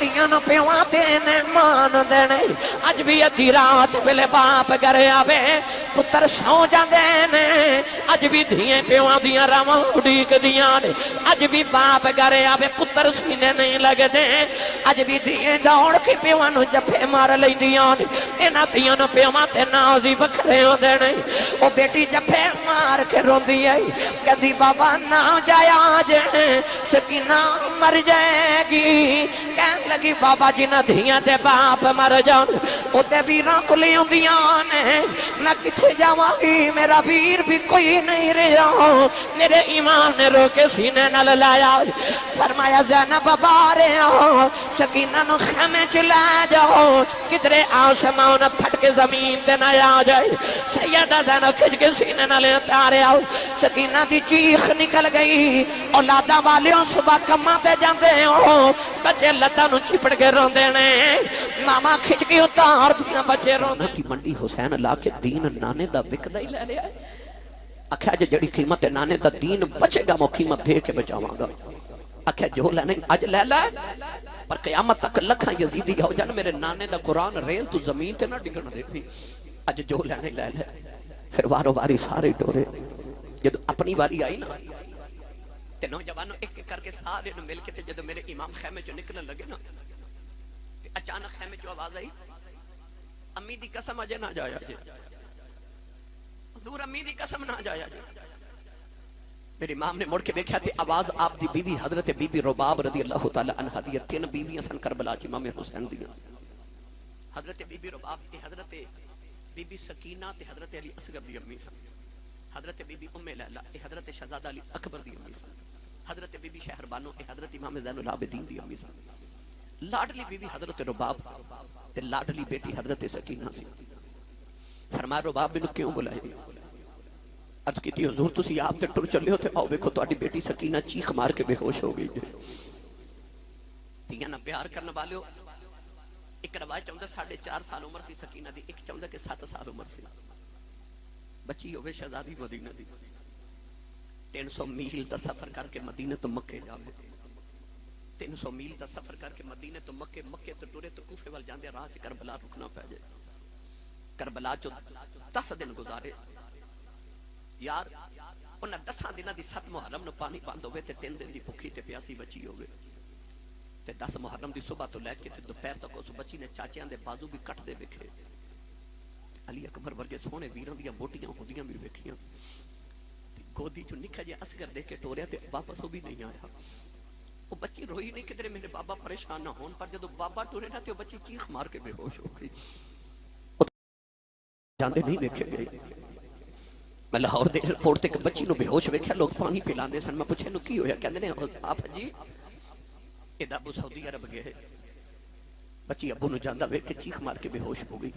دھیاں نو پیواں تے مان دینے اج بھی ادھی رات ویلے باپ گھر آوے پتر سو جاندے نے اج بھی دھیاں پیواں دیاں راواں اڈیک دیاں نے اج بھی باپ گھر آوے پتر سینے نہیں لگدے اج بھی دھیاں دوڑ کے پیواں نو جفے مار لیندیاں نے انہاں دھیاں نو پیواں تے ناز ہی وکھرے ہوندے نے او بیٹی جفے مار کے روندی ہے کہندی بابا نہ جایا جے سکینہ مر جائے گی کہن لگی بابا جی نہ دھیاں تے باپ مر جان او تے ویراں کو لے اوندیاں نے نہ کتھے جاواں گی میرا ویر بھی کوئی نہیں رہا میرے ایمان نے رو کے سینے نال لایا فرمایا زینب بارے سکینہ نو خیمے چ لے جاؤ کدھرے آسمان پھٹ کے زمین تے نہ آ جائے سیدہ زینب کھچ کے سینے نال اتارے آؤ سکینہ دی چیخ نکل گئی اولادہ والیوں صبح کماں تے جاندے ہو بچے لتاں نو چپڑ کے روندے نے ماما کھچ کے اتار دیاں بچے روندے کی منڈی حسین لا کے دین نانے دا وکدا ہی لے لیا آکھیا جڑی قیمت نانے دا دین بچے گا میں قیمت دے کے بچاواں گا آکھیا جو لینے اج لے لے پر قیامت تک لکھاں یزیدی ہو جان میرے نانے دا قرآن ریل تو زمین تے نہ ڈگن دے بھی اج جو لینے لے لے پھر وارو واری سارے ٹورے جدو اپنی واری آئی نا تے نوجوانوں ایک ایک کر کے سارے نو مل کے تے جدو میرے امام خیمے جو نکلن لگے نا تے اچانک خیمے جو آواز آئی امی دی قسم اجے نہ جایا جے حضور امی دی قسم نہ جایا جے میرے امام نے مڑ کے دیکھا تھی آواز آپ دی بی بی حضرت بی بی رباب رضی اللہ تعالی عنہ دی تین بیویاں سن کربلا چ امام حسین دیاں حضرت بی بی رباب تے حضرت بی بی سکینہ تے حضرت علی اصغر دی امی سن حضرت بی بی ام لیلہ تے حضرت شہزادہ علی اکبر دی امی سن حضرت بی بی شہر بانو تے حضرت امام زین العابدین دی امی سن لاڈلی بی بی حضرت رباب تے لاڈلی بیٹی حضرت سکینہ سی فرمایا رباب بنو کیوں بلائے دی عرض کی تھی حضور تسی آپ تے ٹر چلے ہو تے آؤ ویکھو تہاڈی بیٹی سکینہ چیخ مار کے بے ہوش ہو گئی ہے تیاں نہ پیار کرنے والے ہو ایک روایت چاہتا 4.5 سال عمر سی سکینہ دی ایک چاہتا کہ 7 سال عمر سی بچی ہوئے شہزادی مدینہ دی 300 میل دا سفر کر کے مدینہ تو مکے جاوے 300 میل دا سفر کر کے مدینہ تو مکے تو ٹورے تو کوفے وال جاندے راہ چ کربلا رکنا پے جائے کربلا چ 10 دن گزارے یار انہاں 10 دناں دی 7 محرم نو پانی بند ہوئے تے 3 دن دی بھوکی تے پیاسی بچی ہوئے تے 10 محرم دی صبح تو لے کے تے دوپہر تک اس بچی نے چاچیاں دے بازو بھی کٹ دے ویکھے علی اکبر ورگے سونے ویراں دیاں بوٹیاں ہوندیاں بھی ویکھیاں گودی چ نکھا جے اصغر دے کے ٹوریا تے واپس وہ بھی نہیں آیا وہ بچی روئی نہیں کدھر میرے بابا پریشان نہ ہون پر جدو بابا ٹورے نا تے وہ بچی چیخ مار کے بے ہوش ہو گئی جاندے نہیں ویکھے گئے میں لاہور دے ایئرپورٹ تے بچی نو بے ہوش ویکھیا لوگ پانی پلاندے سن میں پوچھے نو کی ہویا کہندے نے آپ جی ادا ابو سعودی عرب گئے بچی ابو نو جاندا ویکھ کے چیخ مار کے بے ہوش ہو گئی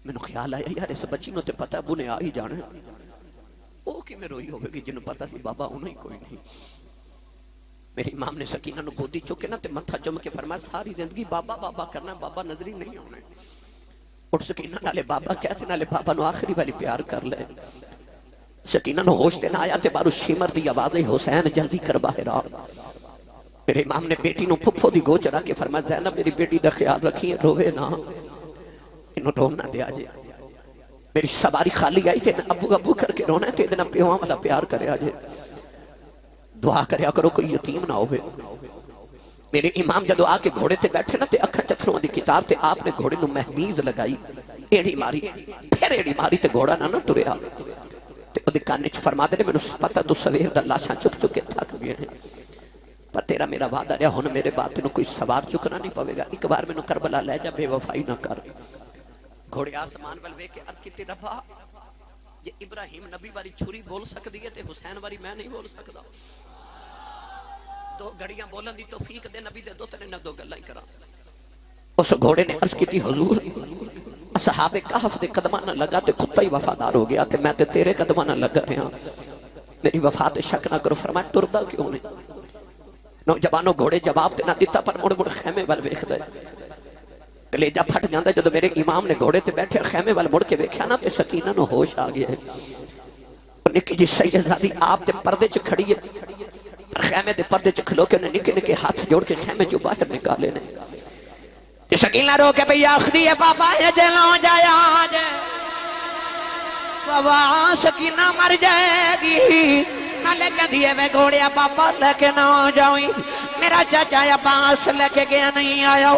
مینوں خیال آیا یار اس بچی نو تے پتہ ابو نے آ ہی جانا او کیویں روئی ہوے گی جنوں پتہ سی بابا انہاں ہی کوئی نہیں میرے امام نے سکینہ نو گودی چوکے نا تے متھا چوم کے فرمایا ساری زندگی بابا بابا کرنا بابا نظر ہی نہیں آنا اٹھ سکینہ نالے بابا کہتے نالے بابا نو آخری والی پیار کر لے سکینہ نو ہوش تے نہ آیا تے بارو شمر دی آواز حسین جلدی کر باہر آ میرے امام نے بیٹی نو پھپھو دی گو چرا کے فرمایا زینب میری بیٹی دا خیال رکھیں روے نا انہوں روم نہ دیا جے میری سواری خالی آئی تے ابو ابو کر کے رونا ہے تے ادنا پیوان والا پیار کرے آجے دعا کریا کرو کوئی یتیم نہ ہوئے میرے امام جدو آ کے گھوڑے تے بیٹھے نا تے اکھا چتھروں دی کتاب تے آپ نے گھوڑے نو مہمیز لگائی ایڑی ماری پھر ایڑی ماری تے گھوڑا نہ ٹریا تے او دی کانے چ فرما دے مینوں پتہ تو سویر دا لاشاں چک چک کے تھک گئے ہیں پر تیرا میرا وعدہ رہا ہن میرے بات تینوں کوئی سوار چکنا نہیں پوے گا ایک بار مینوں کربلا لے جا بے وفائی نہ کر گھوڑے آسمان ول ویکھ کے عرض کیتی ربا جے ابراہیم نبی واری چھری بول سکدی ہے تے حسین واری میں نہیں بول سکدا دو گھڑیاں بولن دی توفیق دے نبی دے دو تے نہ دو گلاں ہی کراں اس گھوڑے نے عرض کیتی حضور اصحاب کہف دے قدماں نہ لگا تے کتا ہی وفادار ہو گیا تے میں تے تیرے قدماں نہ لگا رہا میری وفا تے شک نہ کرو فرمایا ٹردا کیوں نہیں نوجوانوں گھوڑے جواب تے نہ دیتا پر مڑ مڑ خیمے ول ویکھدا کلیجہ پھٹ جاندا جدو میرے امام نے گھوڑے تے بیٹھے خیمے ول مڑ کے ویکھیا نا تے سکینہ نو ہوش آ گیا ہے نکی جی سیدزادی آپ تے پردے چ کھڑی ہے پتر خیمے دے پردے چکھلو کے انہیں نکے نکے ہاتھ جوڑ کے خیمے جو باہر نکالے نے تے سکینہ رو کے بھئی آخری ہے بابا یہ جلوں جایا جائے بابا سکینہ مر جائے گی نہ لے کے دیئے میں گھوڑیا بابا لے کے نہ جاؤں میرا چاچا عباس لے کے گیا نہیں آیا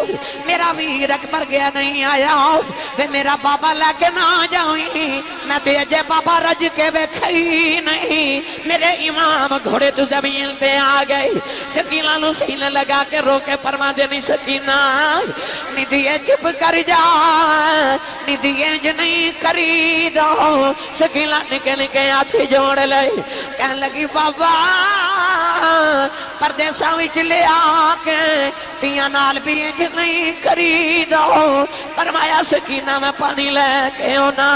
میرا ویر اکبر گیا نہیں آیا وے میرا بابا لے کے نہ جاؤں میں تو اجے بابا رج کے بیکھئی نہیں میرے امام گھوڑے تو زمین پہ آ گئے سکینہ نو سینے لگا کے رو کے فرما دے نہیں سکینہ ندیے چپ کر جا ندیے جنہیں کری دو سکینہ نکے نکے آتھی جوڑ لے کہنے لگی بابا پردیساں وچ لے آکے تیاں نال بھی انج نہیں کری دو فرمایا سکینہ میں پانی لے کے ہونا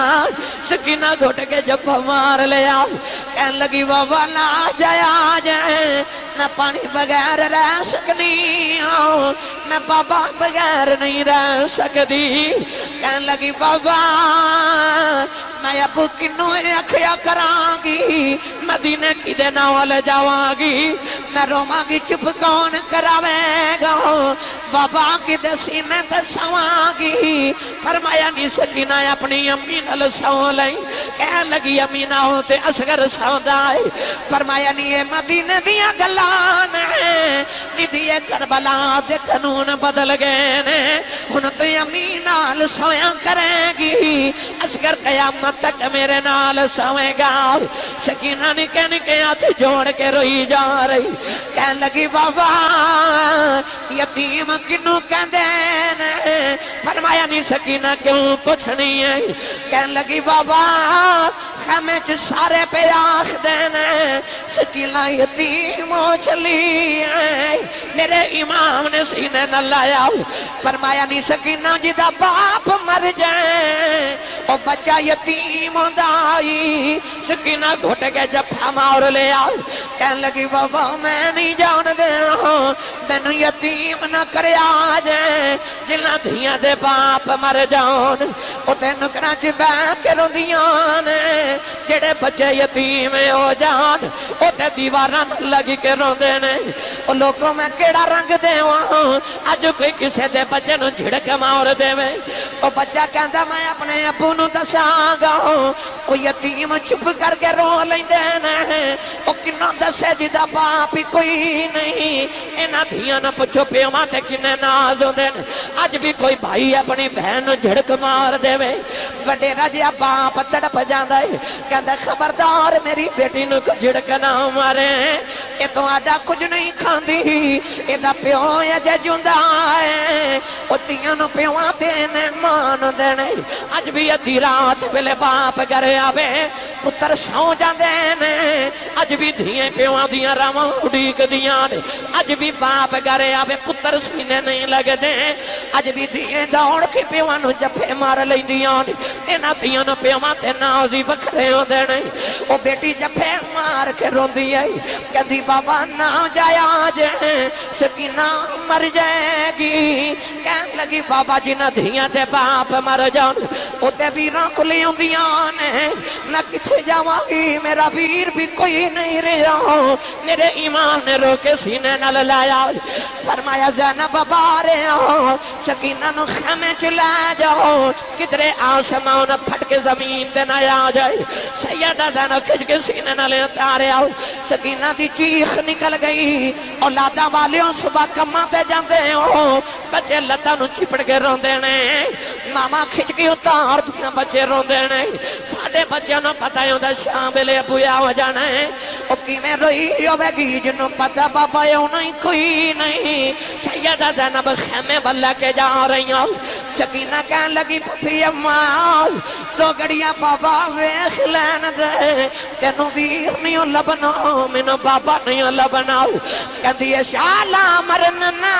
سکینہ گھٹ کے جب مار لے آؤ کہنے لگی بابا لا جایا جائے میں پانی بغیر رہ سکنی ہوں میں بابا بغیر نہیں رہ سکتی کہنے لگی بابا میں ابو کنوں اکھیا کران گی مدینے کی دے ناول جاواں گی میں روماں گی چپ کون کراوے گا بابا کی دے سینے تے سواں گی فرمایا نہیں سکینہ اپنی امی نال سو لئی کہنے لگی امی نہ ہوتے اصغر سوندا ہے فرمایا نہیں یہ مدینے دیاں گلاں نے ندیے کربلا دے قانون بدل گئے نے ہن تو امی نال سویا کرے گی اصغر قیامت تک میرے نال سوئے گا سکینہ نکے نکے ہاتھ جوڑ کے روئی جا رہی کہنے لگی بابا یتیم کنو کہندے نے فرمایا نہیں سکینہ کیوں کچھ نہیں ہے کہنے لگی بابا خیمے چ سارے پہ آخ دینے سکینہ یتیم ہو چلی ہے میرے امام نے سینے نہ لایا فرمایا نہیں سکینہ جدا باپ مر جائے او بچہ یتیم ہوندائی سکینہ گھٹ کے جفا مار لے آؤ کہنے لگی بابا میں نہیں جان دے رہا تینو یتیم نہ کرے آجے جنہ دھیاں دے باپ مر جان او تینو کراچ بیٹھ کے روندیاں نے جڑے بچے یتیم ہو جان او تے دیواراں لگی کے روندے نے او لوگوں میں کیڑا رنگ دے وہاں اج کوئی کسے دے بچے نو جھڑک مار دے میں او بچہ کہندا میں اپنے ابو نو دساں گا او یتیم چپ کر کے رو لیندے نے او کنا دسے جدا باپ ہی کوئی نہیں انہاں دھیاں نہ پچھو پیواں تے کنے ناز ہوندے نے اج بھی کوئی بھائی اپنی بہن نو جھڑک مار دے وے وڈیرا جیا باپ تڑپ جاندا ہے کہندا خبردار میری بیٹی نو کو جھڑک نہ مارے اے تہاڈا کچھ نہیں کھاندی اے دا پیو اجے جوندا ہے او تیاں نو پیواں تے نے مان دینے اج بھی ادھی رات ویلے باپ گھر آوے پتر سو جاندے نے اج بھی دھیاں پیواں دیاں راواں اڈیک دیاں نے اج بھی باپ گھر آوے پتر سینے نہیں لگدے اج بھی دھیاں دوڑ کے پیواں نو جفے مار لیندیاں نے انہاں دھیاں نو پیواں تے ناز ہی وکھرے ہوندے نے او بیٹی جفے مار کے روندی ہے کہندی بابا نہ جایا جے سکینہ مر جائے گی کہن لگی بابا جنہ دھیاں تے باپ مر جان او تے ویراں کھلی ہوندیاں نے نہ کتھے جاواں گی میرا ویر بھی کوئی نہیں رہا میرے ایمان نے رو کے سینے نال لایا فرمایا زینب بارے سکینہ نو خیمے چ لے جاؤ کدھرے آسمان پھٹ کے زمین تے نہ آ جائے سیدہ زینب کھچ کے سینے نال اتارے آؤ سکینہ دی چیخ نکل گئی اولاداں والیوں صبح کماں تے جاندے ہو بچے لتاں نو چپڑ کے روندے نے ماما کھچ کے اتار دیاں بچے روندے نے ساڈے بچیاں نو پتہ ہوندا شام ویلے ابو آ جانا ہے او کیویں روئی ہوے گی جنوں پتہ بابا نہیں کوئی نہیں سیدہ زینب خیمے بلا کے جا رہی ہوں سکینہ کہن لگی پھپھی اماں دو گڑیاں بابا ویکھ لین دے تینوں ویر نہیں لبنا مینوں بابا نہیں لبنا کہندی ہے شالا مرنا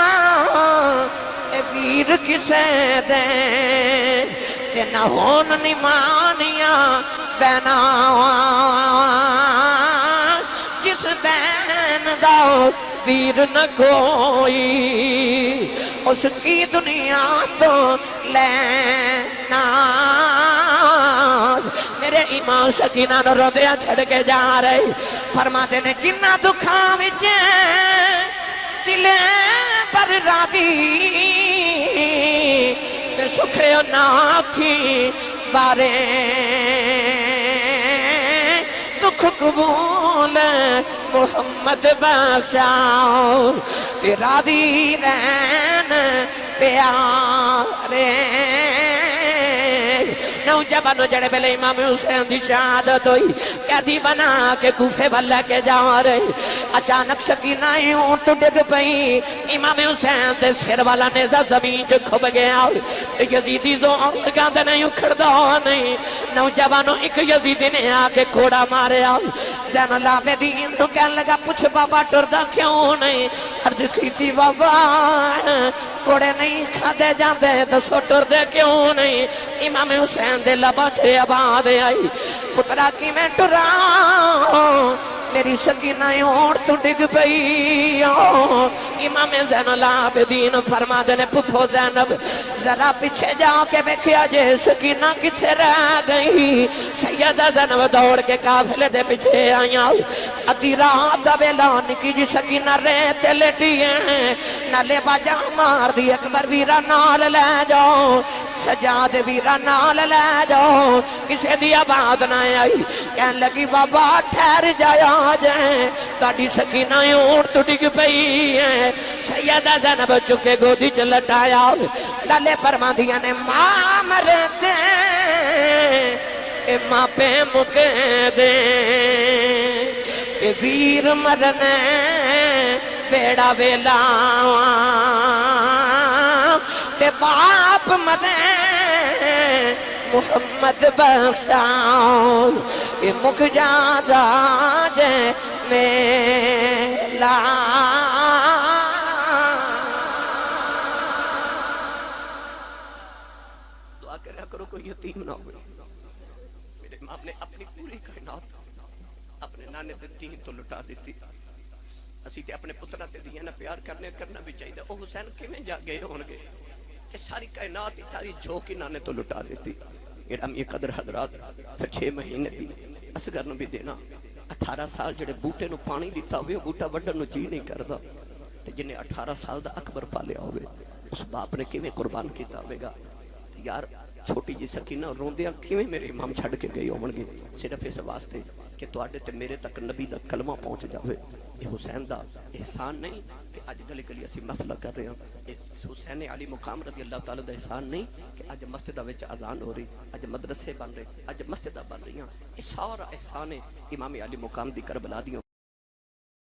اے ویر کسے دے تے نہ ہون نمانیاں بہنا جس بہن دا ویر نہ کوئی اس کی دنیا تو لینا میرے ایمان سکینہ نو روندیاں چھڑ کے جا رہے فرماتے نے جنہ دکھاں وچ دل پر رادی تے سکھے نہ آکھی بارے دکھ قبول محمد بخشا راضی رہن پیارے نوجوانوں جڑے بلے امام حسین دی شہادت ہوئی قیدی بنا کے کوفے والے کے جا رہے اچانک سکینہ اونٹ ڈگ پئی امام حسین دے سر والا نیزہ زمین چ کھب گیا یزیدی زون گاندے نہیں اکھڑدا نہیں نوجوانوں ایک یزیدی نے آ کے کوڑا ماریا زین العابدین تو کہنے لگا پوچھ بابا ٹردا کیوں نہیں عرض کیتی بابا کوڑے نہیں کھادے جاندے دسو ٹردے کیوں نہیں امام حسین دے لبا تے آواز آئی پترا کی میں ٹرا میری سکینہ اونٹ تو ڈگ پئی امام زین العابدین فرما دے نے پھپھو زینب ذرا پیچھے جا کے دیکھیا جے سکینہ کتھے رہ گئی سیدہ زینب دوڑ کے قافلے دے پیچھے آئیاں ادھی رات دا ویلا نکی جی سکینہ ریت تے لیٹی ہے نالے باجا مار دی اکبر ویرا نال لے جاؤ سجاد ویرا نال لے جاؤ کسے دی آواز نہ آئی کہن لگی بابا ٹھہر جایا جائیں تاڑی سکینہ اونٹ تو ڈگ پئی ہے سیدہ زینب چکے گودی چ لٹایا لالے فرما دیا نے ماں مر دے اے ماں پہ مکے دے اے ویر مرنے بیڑا ویلا تے باپ مرنے محمد بخشا اے مک جادا جے میلا دعا کریا کرو کوئی یتیم نہ ہوئے میرے امام نے اپنی پوری کائنات اپنے نانے تے دین تو لٹا دیتی اسی تے اپنے پترہ تے دیا نا پیار کرنا بھی چاہیے او حسین کیویں جا گئے ہونگے کہ ساری کائنات ہی تاری جھوکی نانے تو لٹا دیتی گرامی قدر حضرات پھر 6 مہینے بھی اصغر نو بھی دینا 18 سال جڑے بوٹے نو پانی دیتا ہوئے بوٹا وڈن نو جی نہیں کردا تے جنہیں 18 سال دا اکبر پالیا ہوئے اس باپ نے کیویں قربان کیتا ہوئے گا یار چھوٹی جی سکینہ روندیاں کیویں میرے امام چھڑ کے گئی ہون گے صرف اس واسطے کہ تواڈے تے میرے تک نبی دا کلمہ پہنچ جاوے یہ حسین دا احسان نہیں کہ آج گلی گلی اسی محفلہ کر رہے ہیں حسین علی مقام رضی اللہ تعالیٰ دا احسان نہیں کہ آج مسجدہ وچ اذان ہو رہی آج مدرسے بن رہے آج مسجدہ بن رہی ہیں یہ سارا احسان ہے امام علی مقام دی کربلا دیوں